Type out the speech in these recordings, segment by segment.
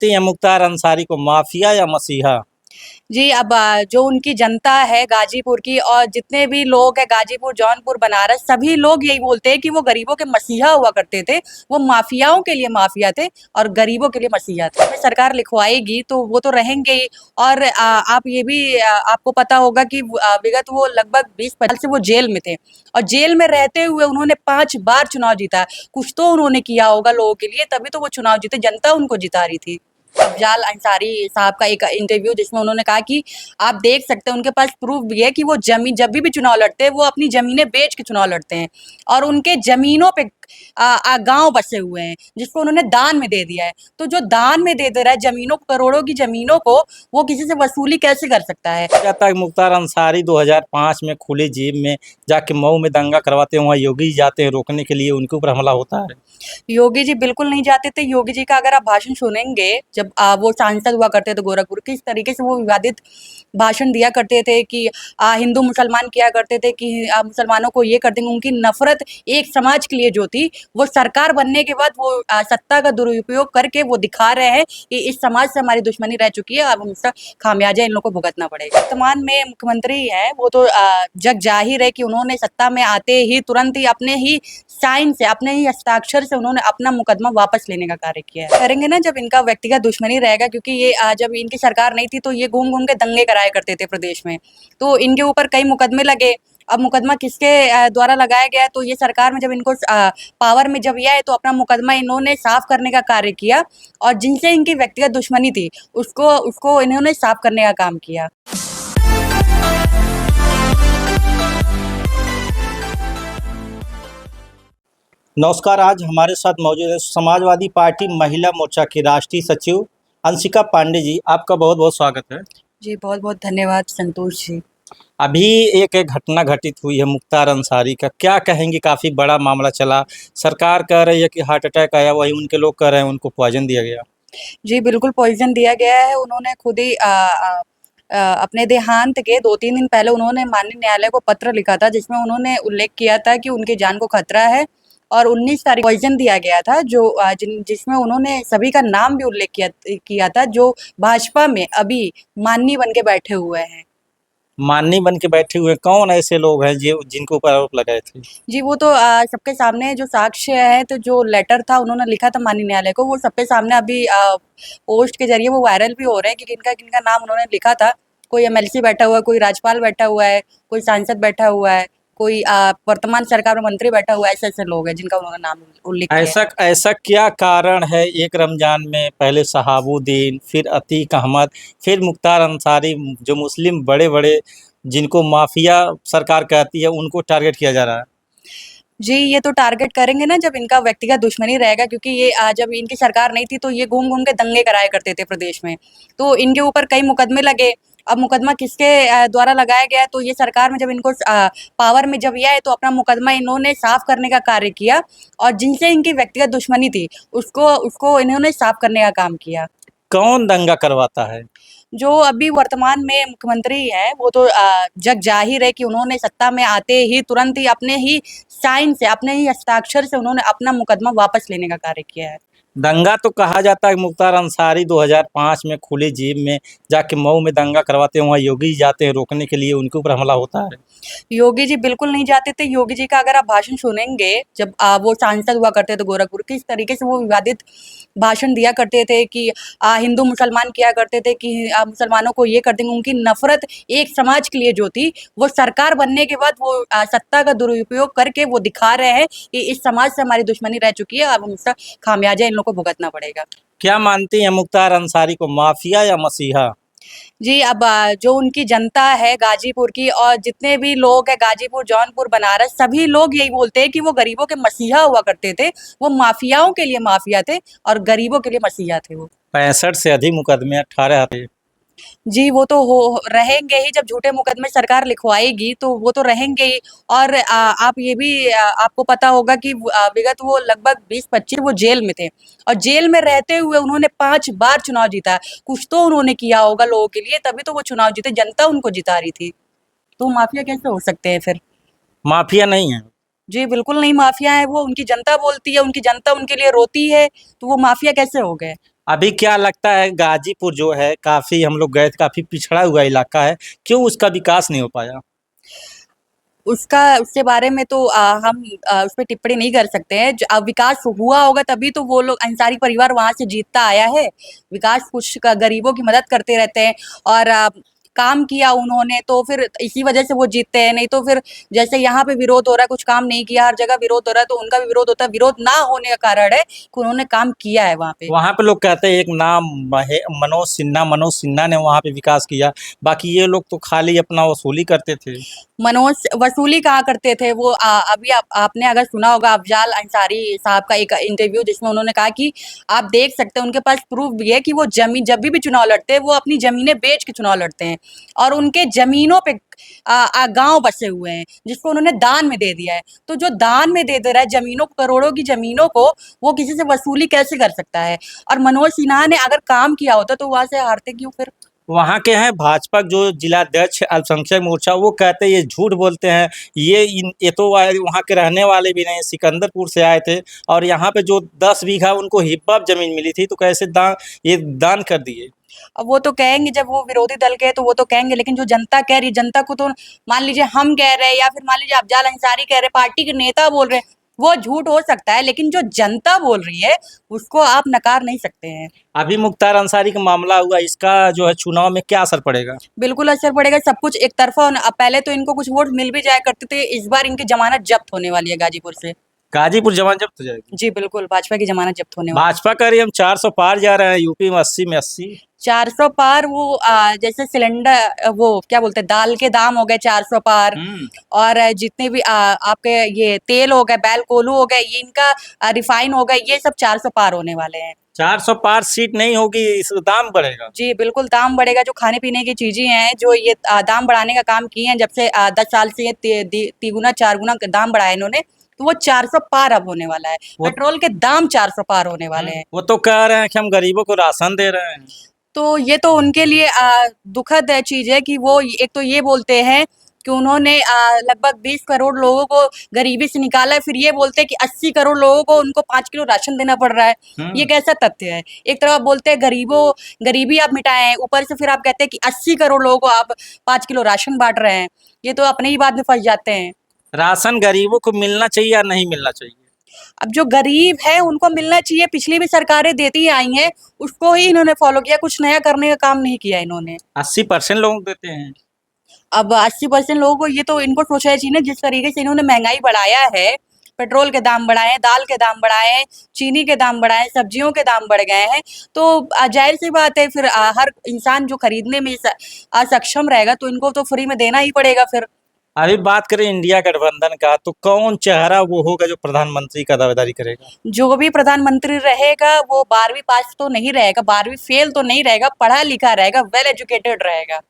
मानती हैं मुख्तार अंसारी को, माफिया या मसीहा? जी, अब जो उनकी जनता है गाजीपुर की और जितने भी लोग हैं गाजीपुर, जौनपुर, बनारस, सभी लोग यही बोलते हैं कि वो गरीबों के मसीहा हुआ करते थे। वो माफियाओं के लिए माफिया थे और गरीबों के लिए मसीहा थे। सरकार लिखवाएगी तो वो तो रहेंगे ही। और आप ये भी आपको पता होगा कि विगत वो लगभग 20-25 साल से वो जेल में थे और जेल में रहते हुए उन्होंने 5 बार चुनाव जीता। कुछ तो उन्होंने किया होगा लोगों के लिए, तभी तो वो चुनाव जीते, जनता उनको जिता रही थी। अफजाल अंसारी साहब का एक इंटरव्यू जिसमें उन्होंने कहा कि आप देख सकते हैं उनके पास प्रूफ भी है कि वो जमीन जब भी चुनाव लड़ते हैं वो अपनी जमीनें बेच के चुनाव लड़ते हैं और उनके जमीनों पे गांव बसे हुए हैं जिसको उन्होंने दान में दे दिया है। तो जो दान में दे रहा है जमीनों को, करोड़ों की जमीनों को, वो किसी से वसूली कैसे कर सकता है? जाता है मुख्तार अंसारी 2005 में खुले जेब में जाके मऊ में दंगा करवाते हैं, वहाँ योगी जी जाते हैं रोकने के लिए, उनके ऊपर हमला होता है। योगी जी बिल्कुल नहीं जाते थे। योगी जी का अगर आप भाषण सुनेंगे, जब वो सांसद हुआ करते थे गोरखपुर, किस तरीके से वो विवादित भाषण दिया करते थे कि हिंदू मुसलमान किया करते थे कि मुसलमानों को ये कर देंगे। उनकी नफरत एक समाज के लिए जो थी, वो सरकार बनने के बाद वो सत्ता का दुरुपयोग करके वो दिखा रहे हैं कि इस समाज से हमारी दुश्मनी रह चुकी है, अब हम इसका खामियाजा इन लोगों को भुगतना पड़ेगा। वर्तमान में मुख्यमंत्री है वो तो जग जाहिर है कि उन्होंने सत्ता में आते ही तुरंत ही अपने ही साइन से, अपने ही हस्ताक्षर से उन्होंने अपना मुकदमा वापस लेने का कार्य किया है। करेंगे ना जब इनका व्यक्तिगत दुश्मनी रहेगा, क्योंकि ये जब इनकी सरकार नहीं थी तो ये घूम घूम के दंगे कराया करते थे प्रदेश में, तो इनके ऊपर कई मुकदमे लगे। अब मुकदमा किसके द्वारा लगाया गया है, तो ये सरकार में जब इनको पावर में जब यह है तो अपना मुकदमा इन्होंने साफ करने का कार्य किया और जिनसे इनकी व्यक्तिगत दुश्मनी थी उसको इन्होंने साफ करने का काम किया। नमस्कार, आज हमारे साथ मौजूद है समाजवादी पार्टी महिला मोर्चा की राष्ट्रीय सचिव अंशिका पांडे जी। आपका बहुत बहुत स्वागत है। जी बहुत बहुत धन्यवाद संतोष जी। अभी एक घटना घटित हुई है मुख्तार अंसारी का, क्या कहेंगे? काफ़ी बड़ा मामला चला, सरकार कह रही है कि हार्ट अटैक आया, वही उनके लोग कह रहे हैं उनको पॉइजन दिया गया। जी बिल्कुल पॉइजन दिया गया है। उन्होंने खुद ही अपने देहांत के 2-3 दिन पहले उन्होंने माननीय न्यायालय को पत्र लिखा था जिसमें उन्होंने उल्लेख किया था कि उनकी जान को खतरा है और 19 तारीख पॉइजन दिया गया था जो जिसमें उन्होंने सभी का नाम भी उल्लेख किया था जो भाजपा में अभी माननीय बन के बैठे हुए हैं। माननीय बन के बैठे हुए कौन ऐसे लोग हैं जो जिनके ऊपर आरोप लगाए थे? जी वो तो सबके सामने जो साक्ष्य है, तो जो लेटर था उन्होंने लिखा था माननीय न्यायालय को, वो सबके सामने अभी पोस्ट के जरिए वो वायरल भी हो रहे हैं कि किनका किनका नाम उन्होंने लिखा था। कोई एमएलसी बैठा हुआ है, कोई राज्यपाल बैठा हुआ है, कोई सांसद बैठा हुआ है, कोई वर्तमान सरकार में मंत्री बैठा हुआ है। ऐसे लोग हैं जिनका उन्होंने नाम उल्लेख किया है। ऐसा क्या कारण है, एक रमजान में पहले शहाबुद्दीन, फिर अतीक अहमद, फिर मुख्तार अंसारी, जो मुस्लिम बड़े बड़े जिनको माफिया सरकार कहती है, उनको टारगेट किया जा रहा है? जी, ये तो टारगेट करेंगे ना जब इनका व्यक्तिगत दुश्मनी रहेगा, क्योंकि ये जब इनकी सरकार नहीं थी तो ये घूम घूम के दंगे कराया करते थे प्रदेश में, तो इनके ऊपर कई मुकदमे लगे। अब मुकदमा किसके द्वारा लगाया गया है, तो ये सरकार में जब इनको पावर में जब यह है तो अपना मुकदमा इन्होंने साफ करने का कार्य किया और जिनसे इनकी व्यक्तिगत दुश्मनी थी उसको इन्होंने साफ करने का काम किया। कौन दंगा करवाता है? जो अभी वर्तमान में मुख्यमंत्री हैं वो तो जग जाहिर है कि उन्होंने सत्ता में आते ही तुरंत ही अपने ही साइन से, अपने ही हस्ताक्षर से उन्होंने अपना मुकदमा वापस लेने का कार्य किया है। दंगा तो कहा जाता है मुख्तार अंसारी 2005 में खुले जेब में जाके मऊ में दंगा करवाते हैं, वहाँ योगी जी जाते हैं रोकने के लिए, उनके ऊपर हमला होता है। योगी जी बिल्कुल नहीं जाते थे। योगी जी का अगर आप भाषण सुनेंगे, जब वो सांसद हुआ करते थे गोरखपुर, किस तरीके से वो विवादित भाषण दिया करते थे कि हिंदू मुसलमान किया करते थे कि मुसलमानों को ये कर देंगे। उनकी नफरत एक समाज के लिए जो थी, वो सरकार बनने के बाद वो सत्ता का दुरुपयोग करके वो दिखा रहे हैं कि इस समाज से हमारी दुश्मनी रह चुकी है, अब हम इसका खामियाजा इन लोगों को भुगतना पड़ेगा। क्या मानती हैं मुख्तार अंसारी को, माफिया या मसीहा? जी, अब जो उनकी जनता है गाजीपुर की और जितने भी लोग हैं गाजीपुर, जौनपुर, बनारस, सभी लोग यही बोलते हैं कि वो गरीबों के मसीहा हुआ करते थे। वो माफियाओं के लिए माफिया थे और गरीबों के लिए मसीहा थे वो। 65 से अधिक मुकदमे, 18 थे। जी, वो तो हो रहेंगे ही। जब झूठे मुकदमे सरकार लिखवाएगी तो वो तो रहेंगे ही। और आप ये भी आपको पता होगा कि विगत वो लगभग 20-25 वो जेल में थे और जेल में रहते हुए उन्होंने 5 बार चुनाव जीता। कुछ तो उन्होंने किया होगा लोगों के लिए, तभी तो वो चुनाव जीते, जनता उनको जिता रही थी। तो माफिया कैसे हो सकते हैं फिर? माफिया नहीं है। जी, बिल्कुल नहीं माफिया है वो। उनकी जनता बोलती है, उनकी जनता उनके लिए रोती है, तो वो माफिया कैसे हो गए? अभी क्या लगता है गाजीपुर जो है काफी हम लोग गए थे, काफी पिछड़ा हुआ इलाका है, क्यों उसका विकास नहीं हो पाया? उसका उसके बारे में तो हम उस पे टिप्पणी नहीं कर सकते हैं। विकास हुआ होगा तभी तो वो लोग अंसारी परिवार वहाँ से जीतता आया है। विकास कुछ गरीबों की मदद करते रहते हैं और काम किया उन्होंने तो फिर इसी वजह से वो जीतते हैं। नहीं तो फिर जैसे यहाँ पे विरोध हो रहा है, कुछ काम नहीं किया, हर जगह विरोध हो रहा है, तो उनका भी विरोध होता है। विरोध ना होने का कारण है कि उन्होंने काम किया है वहाँ पे। वहां पे लोग कहते हैं एक नाम मनोज सिन्हा ने वहां पे विकास किया, बाकी ये लोग तो खाली अपना वसूली करते थे। मनोज वसूली कहाँ करते थे वो। अभी आपने अगर सुना होगा अफजाल अंसारी साहब का एक इंटरव्यू, जिसमें उन्होंने कहा कि आप देख सकते हैं उनके पास प्रूफ भी है कि वो जमीन जब भी चुनाव लड़ते हैं वो अपनी जमीनें बेच के चुनाव लड़ते हैं और उनके जमीनों पे गांव बसे हुए हैं जिसको उन्होंने दान में दे दिया है। तो जो दान में दे रहा है जमीनों को, करोड़ों की जमीनों को, वो किसी से वसूली कैसे कर सकता है? और मनोज सिन्हा ने अगर काम किया होता तो वहां से हारते क्यों फिर? वहाँ के हैं भाजपा जो जिलाध्यक्ष अल्पसंख्यक मोर्चा, वो कहते हैं ये झूठ बोलते हैं, ये तो वहाँ के रहने वाले भी नहीं, सिकंदरपुर से आए थे और यहाँ पे जो 10 बीघा उनको हिब्बा जमीन मिली थी तो कैसे ये दान कर दिए। अब वो तो कहेंगे, जब वो विरोधी दल के हैं तो वो तो कहेंगे, लेकिन जो जनता कह रही है, जनता को तो मान लीजिए हम कह रहे हैं या फिर मान लीजिए अफजाल अंसारी कह रहे हैं, पार्टी के नेता बोल रहे हैं, वो झूठ हो सकता है, लेकिन जो जनता बोल रही है उसको आप नकार नहीं सकते हैं। अभी मुख्तार अंसारी का मामला हुआ, इसका जो है चुनाव में क्या असर पड़ेगा? बिल्कुल असर पड़ेगा, सब कुछ एक तरफा होना। अब पहले तो इनको कुछ वोट मिल भी जाया करते थे, इस बार इनकी जमानत जब्त होने वाली है गाजीपुर से। गाजीपुर जमानत जब्त हो जाएगी? जी बिल्कुल, भाजपा की जमानत जब्त होने वाली। भाजपा का रही हम 400 पार जा रहे हैं, यूपी में 80 में 80। 400 पार वो जैसे सिलेंडर, वो क्या बोलते हैं, दाल के दाम हो गए 400 पार। और जितने भी आपके ये तेल हो गए, बैल कोल्हू हो गए, ये इनका रिफाइन हो गए, ये सब 400 पार होने वाले हैं। 400 पार सीट नहीं होगी, इस दाम बढ़ेगा। जी बिल्कुल, दाम बढ़ेगा। जो खाने पीने की चीजें हैं, जो ये दाम बढ़ाने का काम किए हैं जब से 10 साल से, ये तिगुना 4 गुना दाम बढ़ाया इन्होंने, तो वो 400 पार अब होने वाला है। पेट्रोल के दाम 400 पार होने वाले हैं। वो तो कह रहे हैं कि हम गरीबों को राशन दे रहे हैं। तो ये तो उनके लिए दुखद चीज है कि वो एक तो ये बोलते हैं कि उन्होंने लगभग 20 करोड़ लोगों को गरीबी से निकाला है, फिर ये बोलते हैं कि 80 करोड़ लोगों को उनको 5 किलो राशन देना पड़ रहा है। ये कैसा तथ्य है? एक तरफ आप बोलते हैं गरीबी आप मिटाए हैं, ऊपर से फिर आप कहते हैं कि 80 करोड़ लोगों को आप 5 किलो राशन बांट रहे हैं। ये तो अपने ही बात में फंस जाते हैं। राशन गरीबों को मिलना चाहिए या नहीं मिलना चाहिए? अब जो गरीब है उनको मिलना चाहिए, पिछली भी सरकारें देती आई हैं, उसको ही इन्होंने फॉलो किया, कुछ नया करने का काम नहीं किया इन्होंने। 80% लोग देते हैं। अब 80% लोगों को ये तो इनको सोचना चाहिए ना, जिस तरीके से इन्होंने महंगाई बढ़ाया है, पेट्रोल के दाम बढ़ाए हैं, दाल के दाम बढ़ाए हैं, चीनी के दाम बढ़ाए हैं, सब्जियों के दाम बढ़ गए हैं, तो जाहिर सी बात है फिर हर इंसान जो खरीदने में असक्षम रहेगा तो इनको तो फ्री में देना ही पड़ेगा फिर। अभी बात करें इंडिया गठबंधन का, तो कौन चेहरा वो होगा जो प्रधानमंत्री का दावेदारी करेगा? जो भी प्रधानमंत्री रहेगा वो 12वीं पास तो नहीं रहेगा, 12वीं फेल तो नहीं रहेगा, पढ़ा लिखा रहेगा, वेल एजुकेटेड रहेगा।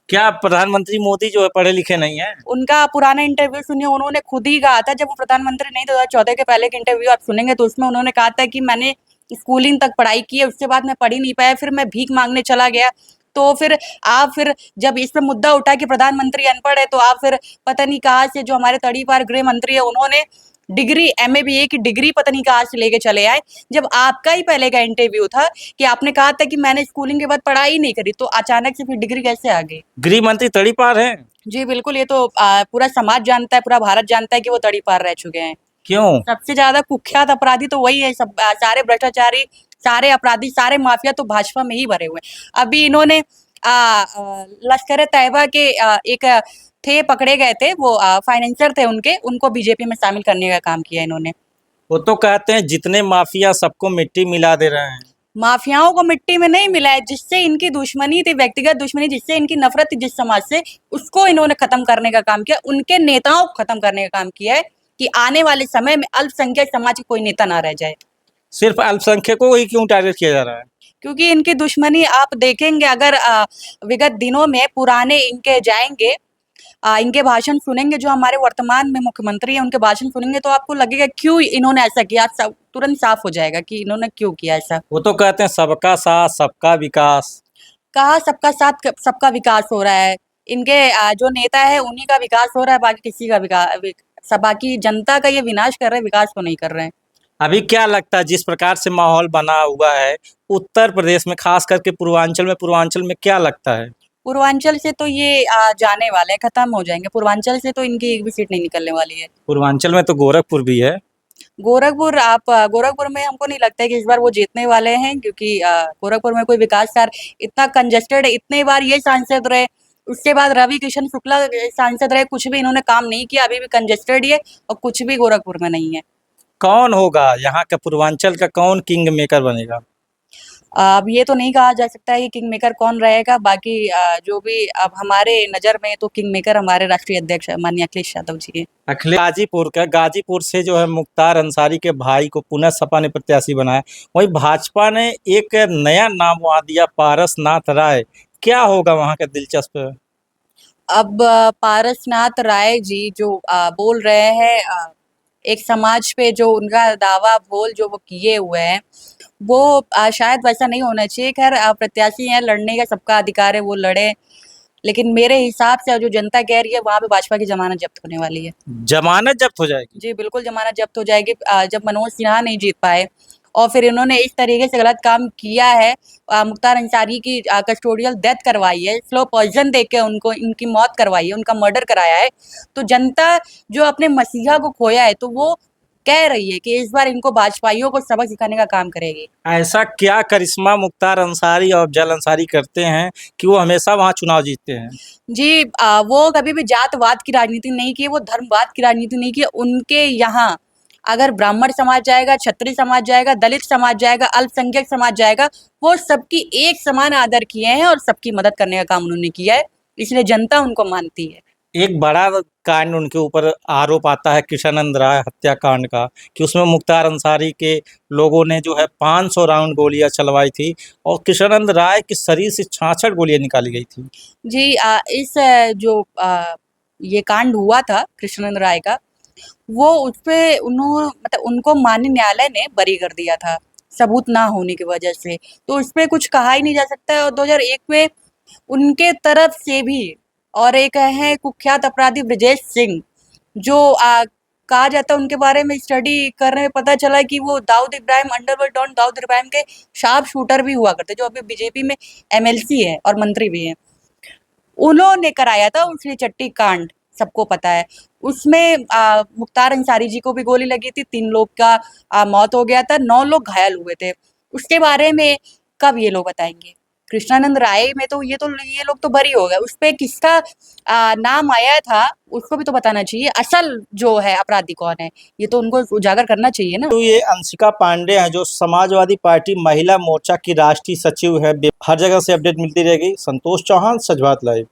क्या प्रधानमंत्री मोदी जो है पढ़े लिखे नहीं है? उनका पुराना इंटरव्यू सुनिए, उन्होंने खुद ही कहा था, जब वो प्रधानमंत्री नहीं 2014 के पहले के इंटरव्यू आप सुनेंगे तो उसमें उन्होंने कहा था कि मैंने स्कूलिंग तक पढ़ाई की है, उसके बाद मैं पढ़ ही नहीं पाया, फिर मैं भीख मांगने चला गया। तो फिर जब इस पे मुद्दा उठा कि प्रधानमंत्री अनपढ़ है, तो आप फिर पता नहीं कहाँ से जो हमारे तड़ीपार गृह मंत्री है उन्होंने डिग्री MA BA की डिग्री पता नहीं कहाँ से लेके चले आए, जब आपका ही पहले का इंटरव्यू था कि आपने कहा था कि मैंने स्कूलिंग के बाद पढ़ाई नहीं करी, तो अचानक से फिर डिग्री कैसे आ गई? गृह मंत्री तड़ी पार है? जी बिल्कुल, ये तो पूरा समाज जानता है, पूरा भारत जानता है कि वो तड़ी पार रह चुके हैं। क्यों? सबसे ज्यादा कुख्यात अपराधी तो वही है, सब सारे भ्रष्टाचारी, सारे अपराधी, सारे माफिया तो भाजपा में ही भरे हुए हैं। अभी इन्होंने लश्कर तैयबा के एक थे, पकड़े गए थे, वो फाइनेंसर थे उनके, उनको बीजेपी में शामिल करने का काम किया इन्होंने। वो तो कहते हैं जितने माफिया सबको मिट्टी मिला दे रहे हैं। माफियाओं को मिट्टी में नहीं मिला है, जिससे इनकी दुश्मनी थी, व्यक्तिगत दुश्मनी, जिससे इनकी नफरत थी जिस समाज से, उसको इन्होंने खत्म करने का काम किया, उनके नेताओं को खत्म करने का काम किया है कि आने वाले समय में अल्पसंख्यक समाज का कोई नेता ना रह जाए। सिर्फ अल्पसंख्यकों को ही क्यों टारगेट किया जा रहा है? क्योंकि इनकी दुश्मनी आप देखेंगे, अगर विगत दिनों में पुराने इनके जाएंगे, इनके भाषण सुनेंगे, जो हमारे वर्तमान में मुख्यमंत्री हैं उनके भाषण सुनेंगे, तो आपको लगेगा क्यों इन्होंने ऐसा किया, सब तुरंत साफ हो जाएगा कि इन्होंने क्यों किया ऐसा। वो तो कहते हैं सबका साथ सबका विकास। कहा सबका साथ सबका विकास हो रहा है, इनके जो नेता है उन्हीं का विकास हो रहा है, बाकी किसी का विकास, बाकी जनता का ये विनाश कर रहे हैं, विकास को नहीं कर रहे हैं। अभी क्या लगता है जिस प्रकार से माहौल बना हुआ है उत्तर प्रदेश में, खास करके पूर्वांचल में क्या लगता है? पूर्वांचल से तो ये जाने वाले हैं, खत्म हो जाएंगे। पूर्वांचल से तो इनकी एक भी सीट नहीं निकलने वाली है। पूर्वांचल में तो गोरखपुर भी है। गोरखपुर में हमको नहीं लगता है कि इस बार वो जीतने वाले हैं, क्योंकि गोरखपुर में कोई विकास कार्य इतना कंजेस्टेड है। इतने बार ये सांसद रहे, उसके बाद रवि किशन शुक्ला सांसद रहे, कुछ भी इन्होंने काम नहीं किया। अभी भी कंजेस्टेड ही है और कुछ भी गोरखपुर में नहीं है। कौन होगा यहाँ का, पूर्वांचल का कौन किंग मेकर बनेगा? अब ये तो नहीं कहा जा सकता है कि किंग मेकर कौन रहेगा। बाकी जो भी अब हमारे नज़र में तो किंग मेकर हमारे राष्ट्रीय अध्यक्ष माननीय अखिलेश यादव जी है। अखिलेश गाजीपुर से जो है मुख्तार अंसारी के भाई को पुनः सपा ने प्रत्याशी बनाया। वहीं भाजपा ने एक नया नाम वहाँ दिया, पारसनाथ राय। क्या होगा वहाँ का, दिलचस्प है। अब पारसनाथ राय जी जो बोल रहे हैं, एक समाज पे जो उनका दावा बोल जो वो किए हुए हैं, वो शायद वैसा नहीं होना चाहिए। खैर प्रत्याशी हैं, लड़ने का सबका अधिकार है, वो लड़े। लेकिन मेरे हिसाब से जो जनता कह रही है वहाँ पे भाजपा की जमानत जब्त होने वाली है। जमानत जब्त हो जाएगी? जी बिल्कुल जमानत जब्त हो जाएगी। जब मनोज सिन्हा नहीं जीत पाए और फिर इन्होंने इस तरीके से गलत काम किया है, मुख्तार अंसारी की कस्टोडियल डेथ करवाई है, स्लो पॉइजन दे के उनको इनकी मौत करवाई है, उनका मर्डर कराया है, तो जनता जो अपने मसीहा को खोया है तो वो कह रही है कि इस बार इनको भाजपाइयों को सबक सिखाने का काम करेगी। ऐसा क्या करिश्मा मुख्तार अंसारी और अफजल अंसारी करते हैं कि वो हमेशा वहाँ चुनाव जीतते हैं? जी वो कभी भी जातवाद की राजनीति नहीं की, वो धर्मवाद की राजनीति नहीं की। उनके यहाँ अगर ब्राह्मण समाज जाएगा, क्षत्रिय समाज जाएगा, दलित समाज जाएगा, अल्पसंख्यक समाज जाएगा, वो सबकी एक समान आदर किए हैं और सबकी मदद करने का काम उन्होंने किया है, इसलिए जनता उनको मानती है। एक बड़ा कांड उनके ऊपर आरोप आता है कृष्णानंद राय हत्याकांड का, कि उसमें मुख्तार अंसारी के लोगों ने जो है 500 राउंड गोलियां चलवाई थी और कृष्णानंद राय के शरीर से 66 गोलियां निकाली गई थी। जी इस जो ये कांड हुआ था कृष्णानंद राय का, वो उसपे मतलब उनको माननीय न्यायालय ने बरी कर दिया था सबूत ना होने की वजह से, तो उस पे कुछ कहा ही नहीं जा सकता है। और 2001 में उनके तरफ से भी, और एक है कुख्यात अपराधी ब्रजेश सिंह, जो कहा जाता है उनके बारे में स्टडी करने में पता चला कि वो दाऊद इब्राहिम, अंडरवर्ल्ड डॉन दाऊद इब्राहिम के शार्प शूटर भी हुआ करते, जो अभी बीजेपी में एमएलसी है और मंत्री भी हैं। उन्होंने कराया था उसी चट्टी कांड, सबको पता है। उसमें मुख्तार अंसारी जी को भी गोली लगी थी, 3 लोग का मौत हो गया था, 9 लोग घायल हुए थे। उसके बारे में कब ये लोग बताएंगे? कृष्णानंद राय में तो ये लोग तो बरी हो गए, उस पे किसका नाम आया था उसको भी तो बताना चाहिए। असल जो है अपराधी कौन है, ये तो उनको उजागर करना चाहिए ना। तो ये अंशिका पांडे हैं जो समाजवादी पार्टी महिला मोर्चा की राष्ट्रीय सचिव है। हर जगह से अपडेट मिलती रहेगी। संतोष चौहान, सच बात लाइव।